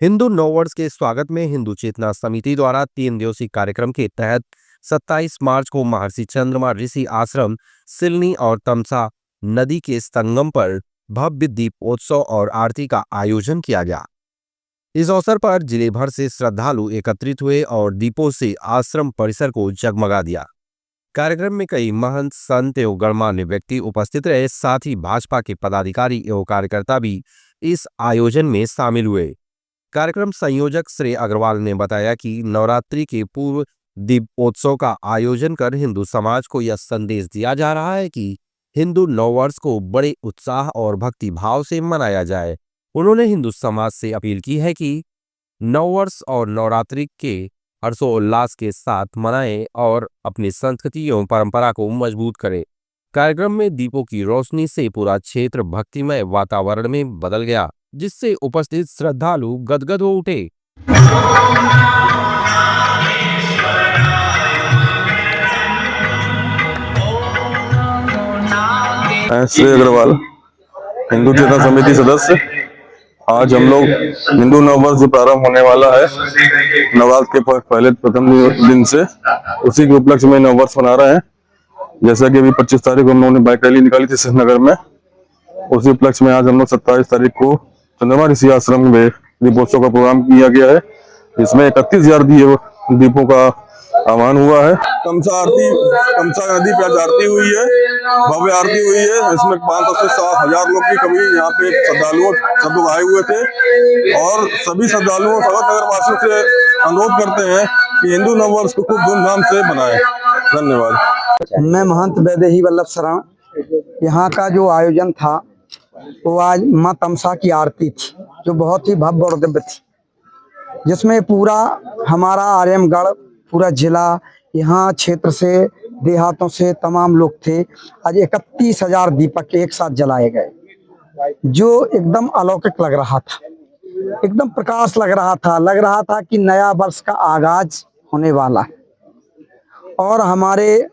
हिंदू नववर्ष के स्वागत में हिंदू चेतना समिति द्वारा 3 दिवसीय कार्यक्रम के तहत 27 मार्च को महर्षि चंद्रमा ऋषि आश्रम सिलनी और तमसा नदी के संगम पर भव्य दीपोत्सव और आरती का आयोजन किया गया। इस अवसर पर जिले भर से श्रद्धालु एकत्रित हुए और दीपों से आश्रम परिसर को जगमगा दिया। कार्यक्रम में कई महंत, संत एवं गणमान्य व्यक्ति उपस्थित रहे। साथ ही भाजपा के पदाधिकारी एवं कार्यकर्ता भी इस आयोजन में शामिल हुए। कार्यक्रम संयोजक श्रेय अग्रवाल ने बताया कि नवरात्रि के पूर्व दीपोत्सव का आयोजन कर हिंदू समाज को यह संदेश दिया जा रहा है कि हिंदू नववर्ष को बड़े उत्साह और भक्ति भाव से मनाया जाए। उन्होंने हिंदू समाज से अपील की है कि नववर्ष और नवरात्रि के हर्षोल्लास के साथ मनाएं और अपनी संस्कृति एवं परंपरा को मजबूत करें। कार्यक्रम में दीपों की रोशनी से पूरा क्षेत्र भक्तिमय वातावरण में बदल गया, जिससे उपस्थित श्रद्धालु गदगद हो उठे। श्रेय अग्रवाल, हिंदू चेतना समिति सदस्य। आज हम लोग हिंदू नववर्ष जो प्रारंभ होने वाला है नवरात्र के पहले प्रथम दिन से, उसी के उपलक्ष्य में नववर्ष मना रहे हैं। जैसा कि अभी 25 तारीख को हम लोगों ने बाइक रैली निकाली थी श्रीनगर में, उसी उपलक्ष्य में आज हम लोग 27 तारीख को चंद्रमा ऋषि आश्रम में दीपोत्सव का प्रोग्राम किया गया है। इसमें 31,000 दीपों का आह्वान हुआ है। तमसा नदी पे आज आरती हुई है, भव्य आरती हुई है। इसमें 500 से 7,000 लोग की कभी यहाँ पे श्रद्धालुओं सब लोग आए हुए थे और सभी श्रद्धालुओं समस्त नगर वासियों से अनुरोध करते हैं कि हिंदू नववर्ष को खूब धूमधाम से मनाएं। धन्यवाद। मैं महंत वैदेही वल्लभ शरण। यहाँ का जो आयोजन था वो आज माँ तमसा की आरती थी, जो बहुत ही भव्य और दिव्य थी, जिसमें पूरा हमारा आर्यमगढ़ पूरा जिला, यहाँ क्षेत्र से, देहातों से तमाम लोग थे। आज 31,000 दीपक एक साथ जलाए गए, जो एकदम अलौकिक लग रहा था, एकदम प्रकाश लग रहा था कि नया वर्ष का आगाज होने वाला है। और हमारे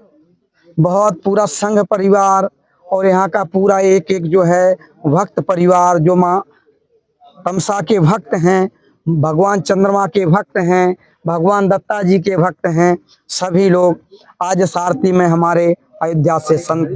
बहुत पूरा संघ परिवार और यहाँ का पूरा एक जो है भक्त परिवार, जो माँ तमसा के भक्त हैं, भगवान चंद्रमा के भक्त हैं, भगवान दत्ता जी के भक्त हैं, सभी लोग आज इस आरती में हमारे अयोध्या से संत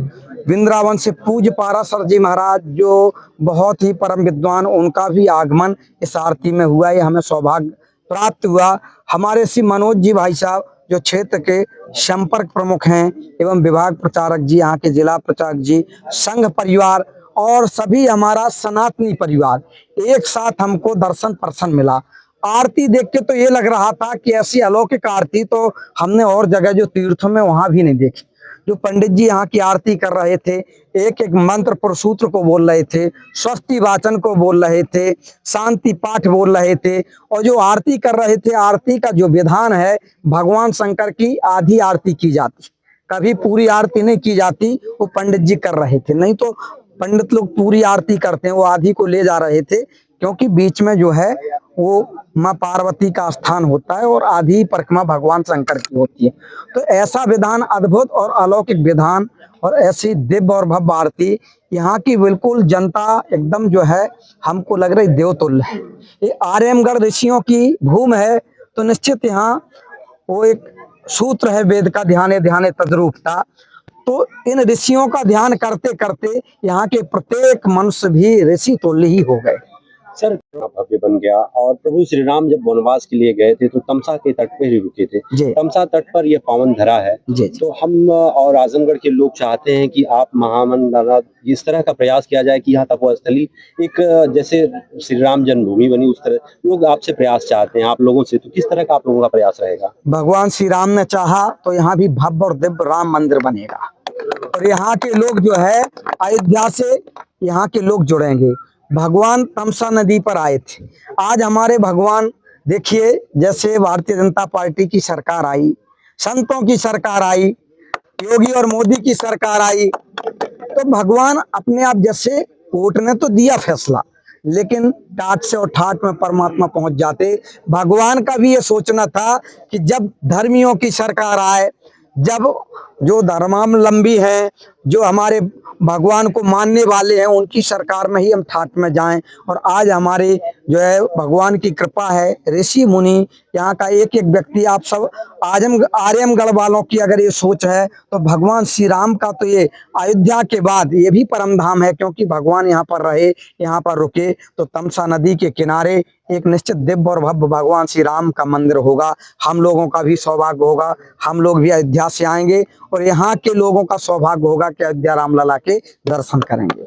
वृंदावन से पूज्य पाराशर जी महाराज, जो बहुत ही परम विद्वान, उनका भी आगमन इस आरती में हुआ। ये हमें सौभाग्य प्राप्त हुआ। हमारे श्री मनोज जी भाई साहब, जो क्षेत्र के संपर्क प्रमुख हैं, एवं विभाग प्रचारक जी, यहाँ के जिला प्रचारक जी, संघ परिवार और सभी हमारा सनातनी परिवार, एक साथ हमको दर्शन प्रसन्न मिला। आरती देख के तो ये लग रहा था कि ऐसी अलौकिक आरती तो हमने और जगह जो तीर्थों में वहां भी नहीं देखी। जो पंडित जी यहाँ की आरती कर रहे थे, एक एक मंत्र पुरुषसूत्र को बोल रहे थे, स्वस्ति वाचन को बोल रहे थे, शांति पाठ बोल रहे थे, और जो आरती कर रहे थे, आरती का जो विधान है, भगवान शंकर की आधी आरती की जाती, कभी पूरी आरती नहीं की जाती। वो पंडित जी कर रहे थे, नहीं तो पंडित लोग पूरी आरती करते हैं, वो आधी को ले जा रहे थे, क्योंकि बीच में जो है वो माँ पार्वती का स्थान होता है और आधी परिक्रमा भगवान शंकर की होती है। तो ऐसा विधान, अद्भुत और अलौकिक विधान और ऐसी दिव्य और भव्य आरती, यहाँ की बिल्कुल जनता एकदम जो है हमको लग रही देवतुल्य है। ये आर्यमगढ़ ऋषियों की भूमि है, तो निश्चित यहाँ वो एक सूत्र है वेद का, ध्याने ध्याने तद्रूपता। तो इन ऋषियों का ध्यान करते करते यहाँ के प्रत्येक मनुष्य भी ऋषि तुल्य ही हो गए। सर, भव्य बन गया। और प्रभु श्री राम जब वनवास के लिए गए थे तो तमसा के तट पे ही रुके थे। तमसा तट पर यह पावन धरा है। तो हम और आजमगढ़ के लोग चाहते हैं कि आप महामंडला इस तरह का प्रयास किया जाए कि यहाँ तपोस्थली एक जैसे श्री राम जन्मभूमि बनी, उस तरह लोग आपसे प्रयास चाहते हैं, आप लोगों से। तो किस तरह का आप लोगों का प्रयास रहेगा? भगवान श्री राम ने चाहा तो यहाँ भी भव्य और दिव्य राम मंदिर बनेगा, और यहाँ के लोग जो है अयोध्या से यहाँ के लोग जुड़ेंगे। भगवान तमसा नदी पर आए थे, आज हमारे भगवान देखिए, जैसे भारतीय जनता पार्टी की सरकार आई, संतों की सरकार आई, योगी और मोदी की सरकार आई, तो भगवान अपने आप, जैसे कोर्ट ने तो दिया फैसला, लेकिन टाट से और ठाट में परमात्मा पहुंच जाते। भगवान का भी ये सोचना था कि जब धर्मियों की सरकार आए, जब जो धर्मावलंबी हैं, जो हमारे भगवान को मानने वाले हैं, उनकी सरकार में ही हम ठाट में जाएं। और आज हमारे जो है भगवान की कृपा है, ऋषि मुनि यहाँ का एक एक व्यक्ति, आप सब आर्यमगढ़ वालों की अगर ये सोच है तो भगवान श्री राम का तो ये अयोध्या के बाद ये भी परम धाम है, क्योंकि भगवान यहाँ पर रहे, यहाँ पर रुके। तो तमसा नदी के किनारे एक निश्चित दिव्य और भव्य भगवान श्री राम का मंदिर होगा। हम लोगों का भी सौभाग्य होगा, हम लोग भी अयोध्या से आएंगे और यहाँ के लोगों का सौभाग्य होगा कि अयोध्या रामलला के दर्शन करेंगे।